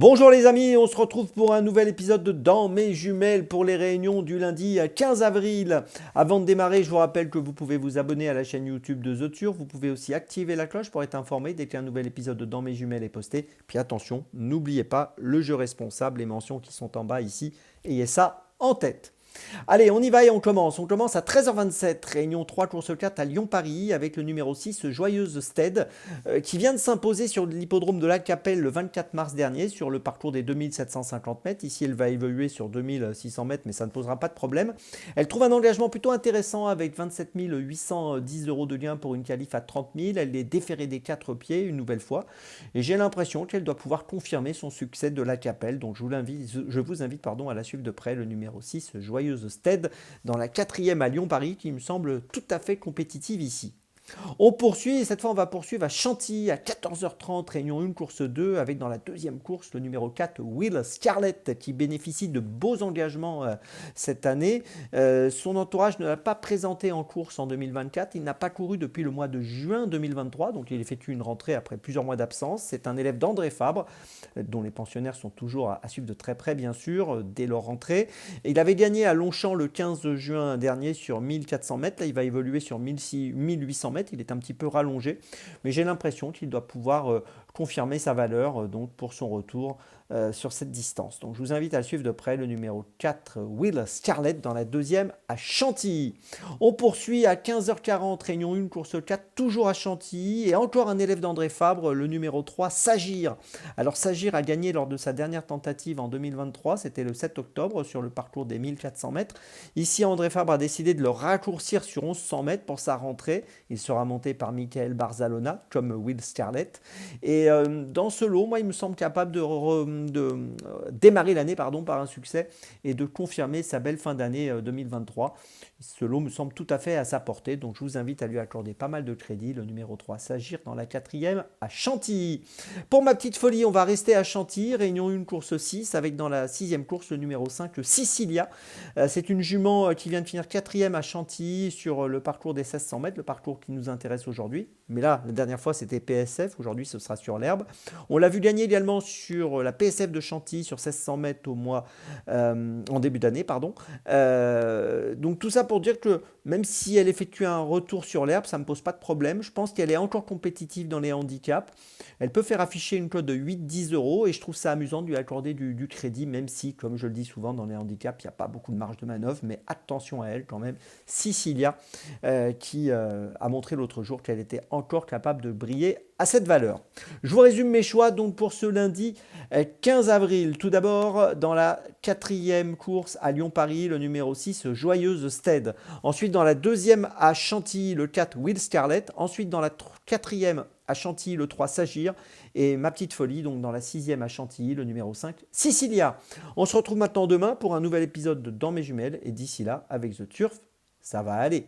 Bonjour les amis, on se retrouve pour un nouvel épisode de Dans mes jumelles pour les réunions du lundi 15 avril. Avant de démarrer, je vous rappelle que vous pouvez vous abonner à la chaîne YouTube de The Turf. Vous pouvez aussi activer la cloche pour être informé dès qu'un nouvel épisode de Dans mes jumelles est posté. Puis attention, n'oubliez pas le jeu responsable, les mentions qui sont en bas ici. Ayez ça en tête. Allez, on y va et on commence. On commence à 13h27, réunion 3 course 4 à Lyon-Paris avec le numéro 6, Joyeuse Stead, qui vient de s'imposer sur l'hippodrome de la Capelle le 24 mars dernier sur le parcours des 2750 mètres. Ici, elle va évoluer sur 2600 mètres, mais ça ne posera pas de problème. Elle trouve un engagement plutôt intéressant avec 27 810 euros de lien pour une qualif à 30 000. Elle est déférée des 4 pieds une nouvelle fois. Et j'ai l'impression qu'elle doit pouvoir confirmer son succès de la Capelle. Donc je vous invite à la suivre de près, le numéro 6, Joyeuse Stead, dans la 4e à Lyon-Paris, qui me semble tout à fait compétitive ici. On poursuit, et cette fois on va poursuivre à Chantilly à 14h30, réunion 1, course 2, avec dans la deuxième course le numéro 4, Will Scarlett, qui bénéficie de beaux engagements cette année. Son entourage ne l'a pas présenté en course en 2024, il n'a pas couru depuis le mois de juin 2023, donc il effectue une rentrée après plusieurs mois d'absence. C'est un élève d'André Fabre, dont les pensionnaires sont toujours à suivre de très près bien sûr, dès leur rentrée. Et il avait gagné à Longchamp le 15 juin dernier sur 1400 mètres, là il va évoluer sur 1800 mètres. Il est un petit peu rallongé, mais j'ai l'impression qu'il doit pouvoir confirmer sa valeur donc pour son retour sur cette distance. Donc je vous invite à le suivre de près, le numéro 4, Will Scarlett, dans la deuxième à Chantilly. On poursuit à 15h40, réunion 1, course 4, toujours à Chantilly, et encore un élève d'André Fabre, le numéro 3, Sagir. Alors Sagir a gagné lors de sa dernière tentative en 2023, c'était le 7 octobre sur le parcours des 1400 mètres. Ici, André Fabre a décidé de le raccourcir sur 1100 mètres pour sa rentrée. Il sera monté par Michael Barzalona, comme Will Scarlett. Et dans ce lot, moi, il me semble capable de démarrer l'année par un succès et de confirmer sa belle fin d'année 2023. Ce lot me semble tout à fait à sa portée, donc je vous invite à lui accorder pas mal de crédit. Le numéro 3 s'agir dans la 4e à Chantilly. Pour ma petite folie, on va rester à Chantilly, réunion 1, course 6, avec dans la 6e course le numéro 5, Sicilia. C'est une jument qui vient de finir 4e à Chantilly sur le parcours des 1600 mètres, le parcours qui nous intéresse aujourd'hui. Mais là, la dernière fois, c'était PSF. Aujourd'hui, ce sera sur l'herbe. On l'a vu gagner également sur la PSF de Chantilly sur 1600 mètres en début d'année. Donc tout ça pour dire que même si elle effectue un retour sur l'herbe, ça ne me pose pas de problème. Je pense qu'elle est encore compétitive dans les handicaps. Elle peut faire afficher une cote de 8-10 euros et je trouve ça amusant de lui accorder du crédit, même si, comme je le dis souvent, dans les handicaps, il n'y a pas beaucoup de marge de manœuvre. Mais attention à elle quand même. Sicilia, qui a montré l'autre jour qu'elle était encore capable de briller à cette valeur. Je vous résume mes choix donc pour ce lundi 15 avril. Tout d'abord, dans la 4e course à Lyon-Paris, le numéro 6, Joyeuse Stead. Ensuite, dans la 2e à Chantilly, le 4, Will Scarlett. Ensuite, dans la 4e à Chantilly, le 3, Sagir. Et ma petite folie, donc dans la 6e à Chantilly, le numéro 5, Sicilia. On se retrouve maintenant demain pour un nouvel épisode de Dans mes jumelles. Et d'ici là, avec The Turf, ça va aller.